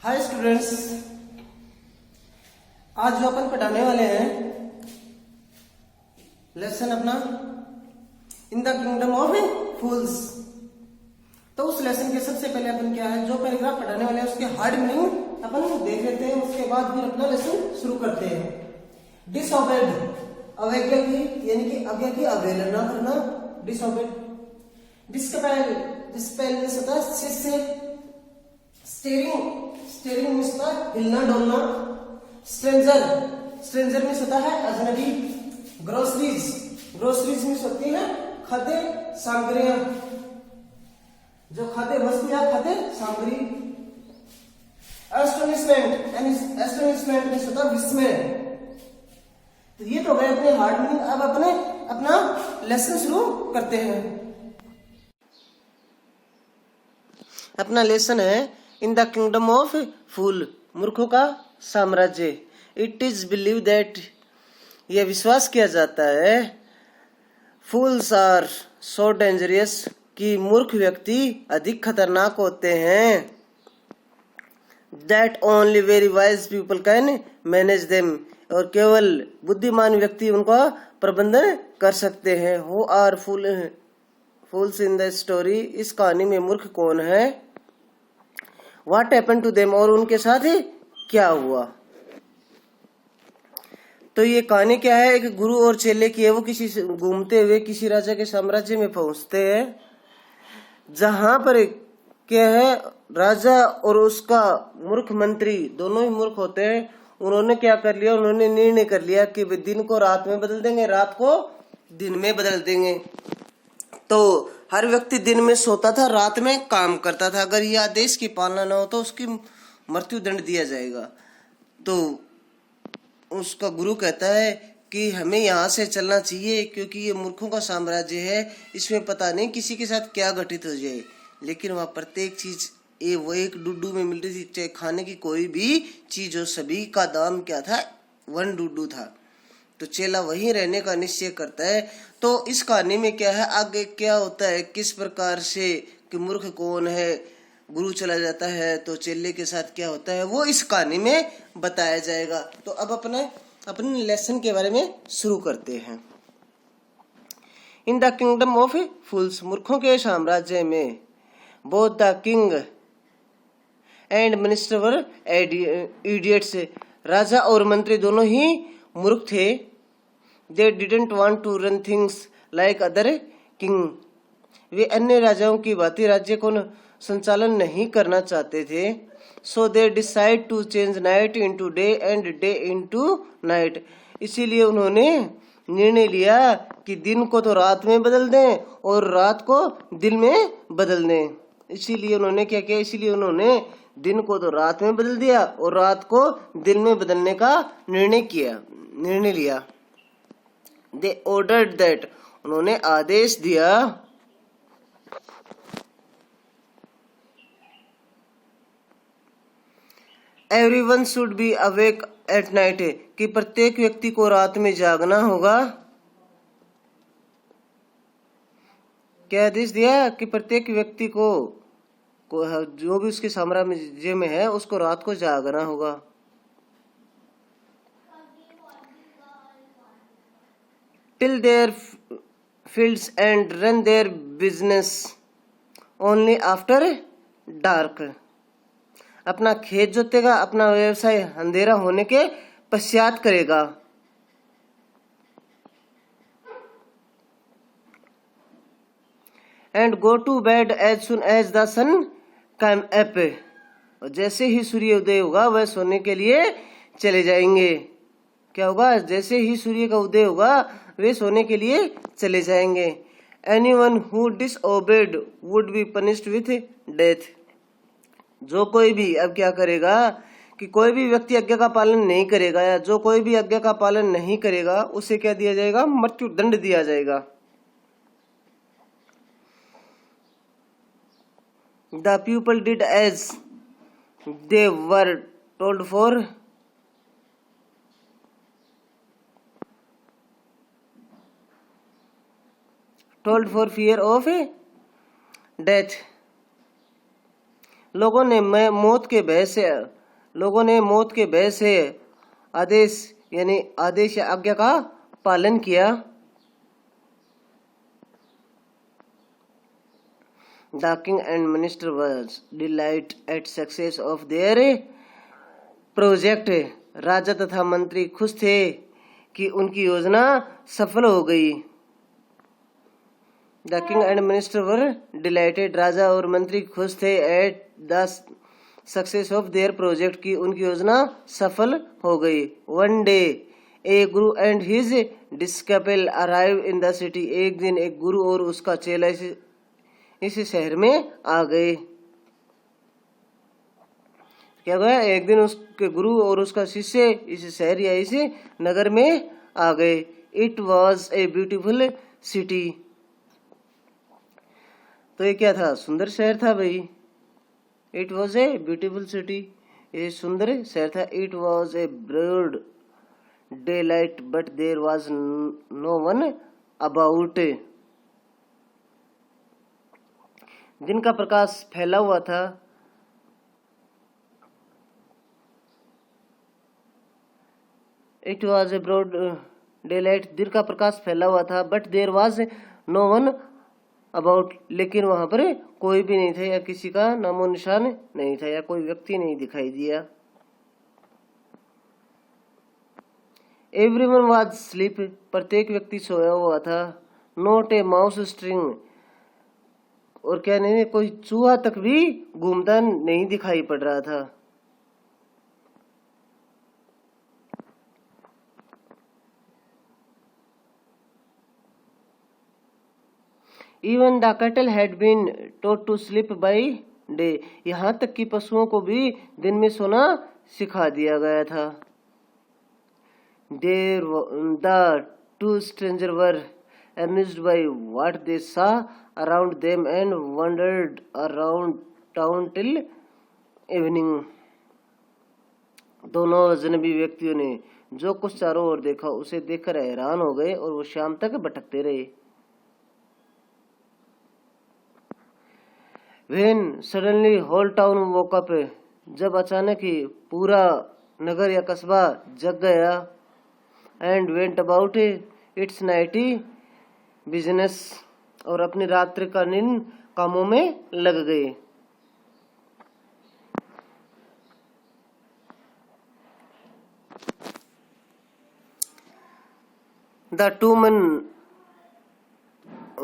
Hi students, आज जो अपन पढ़ाने वाले हैं लेसन अपना इन द किंगडम ऑफ फूल्स। तो उस लेसन के सबसे पहले अपन क्या है, जो पैराग्राफ पढ़ाने वाले हैं उसके हार्ड मीनिंग अपन देख लेते हैं। उसके बाद फिर अपना लेसन शुरू करते हैं। डिसऑबेड, अवज्ञा की यानी कि आज्ञा की अवहेलना करना, डिसऑबेड। डिस्पेल, डिस्पेल मींस होता है शिष्य। स्टीयरिंग, स्टीयरिंग मींस होता है हिलना डोलना। स्ट्रेंजर, स्ट्रेंजर मींस होता है अजनबी। ग्रोसरीज, ग्रोसरीज मींस होती है खाद्य सामग्रियां, जो खाद्य वस्तु या खाद्य सामग्री। एस्टोनिशमेंट, एस्टोनिशमेंट मींस होता है विस्मय। तो ये तो गए अपने हार्ड मीनिंग। अब अपना लेसन शुरू करते हैं। अपना लेसन है इन द किंगडम ऑफ फूल, मूर्खों का साम्राज्य। इट इज बिलीव दैट, यह विश्वास किया जाता है, फूल्स आर सो डेंजरियस, कि मूर्ख व्यक्ति अधिक खतरनाक होते हैं। That only very wise people can manage them, और केवल बुद्धिमान व्यक्ति उनका प्रबंधन कर सकते हैं। Who are fools in the story, इस कहानी में मूर्ख कौन है। What happened to them, और उनके साथ क्या हुआ। तो ये कहानी क्या है, एक गुरु और चेले की है। वो किसी घूमते हुए किसी राजा के साम्राज्य में पहुंचते हैं, जहां पर क्या है, राजा और उसका मूर्ख मंत्री दोनों ही मूर्ख होते हैं। उन्होंने क्या कर लिया, उन्होंने निर्णय कर लिया कि वे दिन को रात में बदल देंगे, रात को दिन में बदल देंगे। तो हर व्यक्ति दिन में सोता था, रात में काम करता था। अगर यह आदेश की पालना न हो तो उसकी मृत्यु दंड दिया जाएगा। तो उसका गुरु कहता है कि हमें यहाँ से चलना चाहिए, क्योंकि ये मूर्खों का साम्राज्य है, इसमें पता नहीं किसी के साथ क्या घटित हो जाए। लेकिन वहाँ प्रत्येक चीज वो एक डुड्डू में मिल रही थी, चाहे खाने की कोई भी चीज हो, सभी का दाम क्या था, 1 डुड्डू था। तो चेला वहीं रहने का निश्चय करता है। तो इस कहानी में क्या है, आगे क्या होता है, किस प्रकार से कि मूर्ख कौन है, गुरु चला जाता है तो चेले के साथ क्या होता है, वो इस कहानी में बताया जाएगा। तो अब अपने लेसन के बारे में शुरू करते हैं। In the kingdom of fools, मूर्खों के साम्राज्य में, both the king and minister were idiots, राजा और मंत्री दोनों ही मूर्ख थे। They didn't want to run things like other king, वे अन्य राजाओं की भांति राज्य को संचालन नहीं करना चाहते थे। So they decide to change night into day and day into night, इसीलिए उन्होंने निर्णय लिया कि दिन को तो रात में बदल दें और रात को दिन में बदल दें। इसीलिए उन्होंने क्या किया, इसीलिए उन्होंने दिन को तो रात में बदल दिया और रात को दिन में बदलने का निर्णय लिया। They ordered that, उन्होंने आदेश दिया, everyone should be awake at night, कि प्रत्येक व्यक्ति को रात में जागना होगा। क्या आदेश दिया कि प्रत्येक व्यक्ति को जो भी उसके साम्राज्य में है उसको रात को जागना होगा। Till their fields and run their business only after dark, अपना खेत जोतेगा, अपना व्यवसाय अंधेरा होने के पश्चात करेगा। And go to bed as soon as the sun come up, और जैसे ही सूर्योदय होगा वह सोने के लिए चले जाएंगे। क्या होगा, जैसे ही सूर्य का उदय होगा वे सोने के लिए चले जाएंगे। Anyone who disobeyed would be punished with death, जो कोई भी अब क्या करेगा कि कोई भी व्यक्ति आज्ञा का पालन नहीं करेगा, या जो कोई भी आज्ञा का पालन नहीं करेगा उसे क्या दिया जाएगा, मृत्यु दंड दिया जाएगा। The people did as they were told for fear of death, लोगों ने मौत के भय से आदेश यानी आदेश या आज्ञा का पालन किया। The king and minister was delighted at success of their project. राजा तथा मंत्री खुश थे कि उनकी योजना सफल हो गई। The king and minister were delighted, राजा और मंत्री खुश थे at the success of their project, की उनकी योजना सफल हो गई। One day a guru and his disciple arrive in the city, एक दिन एक गुरु और उसका चेला इस शहर में आ गए। क्या गया? एक दिन उसके गुरु और उसका शिष्य इस शहर या इस नगर में आ गए। It was a beautiful city, तो ये क्या था? सुंदर शहर था भाई। It was a beautiful city, ये सुंदर शहर था। It was a broad daylight but there was no one about, दिन का प्रकाश फैला हुआ था। It was a broad daylight, दिन का प्रकाश फैला हुआ था। But there was no one about, लेकिन वहां पर कोई भी नहीं था या किसी का नामो निशान नहीं था या कोई व्यक्ति नहीं दिखाई दिया। एवरीवन वाज स्लीप, प्रत्येक व्यक्ति सोया हुआ था। नॉट ए माउस स्ट्रिंग, और क्या नहीं, कोई चूहा तक भी घूमता नहीं दिखाई पड़ रहा था। Even the cattle had been taught to sleep by day, यहाँ तक कि पशुओं को भी दिन में सोना सिखा दिया गया था। There the two stranger were amused by what they saw around them and wandered around town till evening, दोनों अजनबी व्यक्तियों ने जो कुछ चारों ओर देखा उसे देखकर हैरान हो गए और वो शाम तक भटकते रहे। When suddenly whole town woke up, जब अचानक ही पूरा नगर या कस्बा जग गया। And went about its nighty business, और अपनी रात्रिकालीन कामों में लग गए। The two men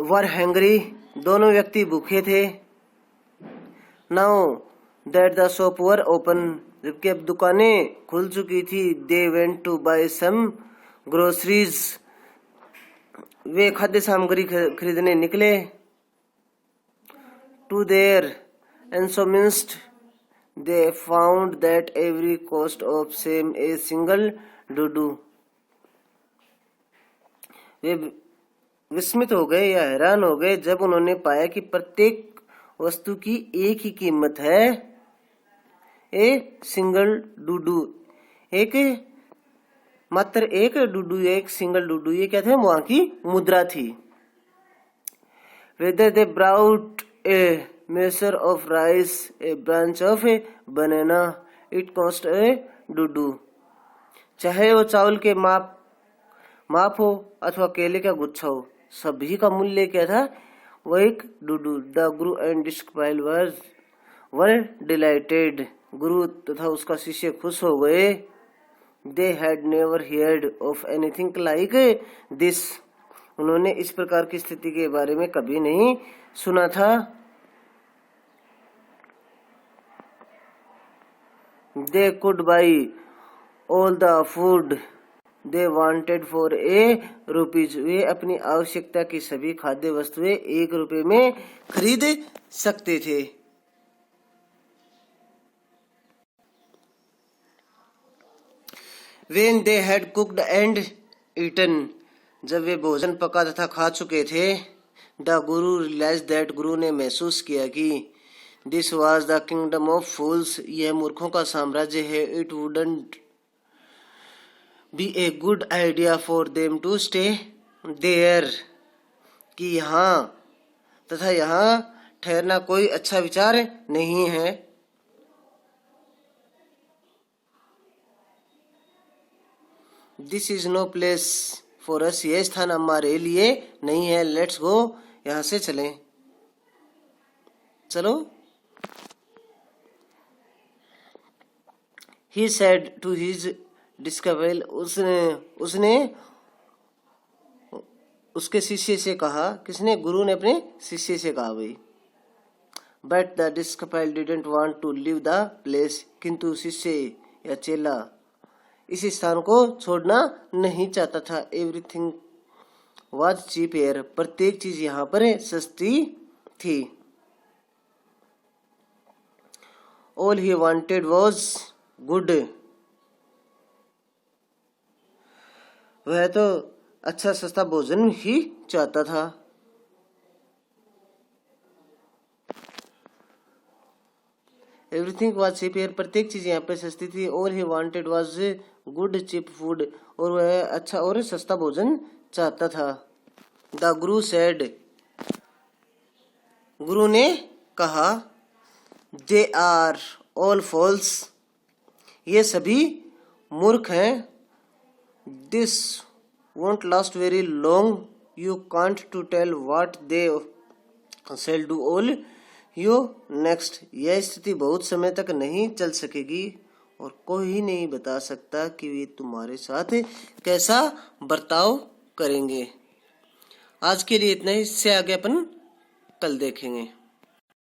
were hungry, दोनों व्यक्ति भूखे थे। Now that the shop were open, जबकि अब दुकानें खुल चुकी थी। They went to buy some groceries, वे खाद्य सामग्री खरीदने निकले। To their astonishment they found that every cost of same a single duddu, वे विस्मित हो गए या हैरान हो गए जब उन्होंने पाया कि प्रत्येक वस्तु की एक ही कीमत है, ए सिंगल डूडू, एक मात्र एक डूडू, एक सिंगल डूडू, ये क्या थे? वहां की मुद्रा थी। Whether they bought a measure of rice, a branch of a banana, it cost a duddu, चाहे वो चावल के माप हो अथवा केले का गुच्छा हो, सभी का मूल्य क्या था? वो एक डूडू। The Guru and डिस्कपाइल were dilated, गुरु तथा उसका शिष्य खुश हो गए। They had never heard of anything like this, उन्होंने इस प्रकार की स्थिति के बारे में कभी नहीं सुना था। They could buy all the food they wanted for a rupees, वे अपनी आवश्यकता की सभी खाद्य वस्तुएं 1 रुपए में खरीद सकते थे। When they had cooked and eaten, जब वे भोजन पका तथा खा चुके थे। द गुरु realized that, गुरु ने महसूस किया कि this was the kingdom of fools, यह मूर्खों का साम्राज्य है। It wouldn't be a good idea for them to stay there, कि यहाँ तथा यहाँ ठहरना कोई अच्छा विचार नहीं है। This is no place for us, ये स्थान हमारे लिए नहीं है, लेट्स गो, यहाँ से चलें, चलो। ही सेड टू हिज डिस्कपल, उसने उसके शिष्य से कहा, किसने? गुरु ने अपने शिष्य से कहा भाई। But the disciple didn't want to leave the place, किंतु शिष्य या चेला इस स्थान को छोड़ना नहीं चाहता था। एवरीथिंग वाज चीप हियर, प्रत्येक चीज यहाँ पर सस्ती थी। All he wanted was good, वह तो अच्छा सस्ता भोजन ही चाहता था। एवरीथिंग वाज चीप हियर, प्रत्येक चीज यहाँ पे सस्ती थी। All he wanted was good cheap food, और वह अच्छा और सस्ता भोजन चाहता था। द गुरु सेड, गुरु ने कहा, दे आर ऑल फॉल्स, ये सभी मूर्ख हैं। This won't last very long, you can't to tell what they shall do all you next, यह स्थिति बहुत समय तक नहीं चल सकेगी और कोई नहीं बता सकता कि वे तुम्हारे साथ कैसा बर्ताव करेंगे। आज के लिए इतना ही, इससे आगे अपन कल देखेंगे।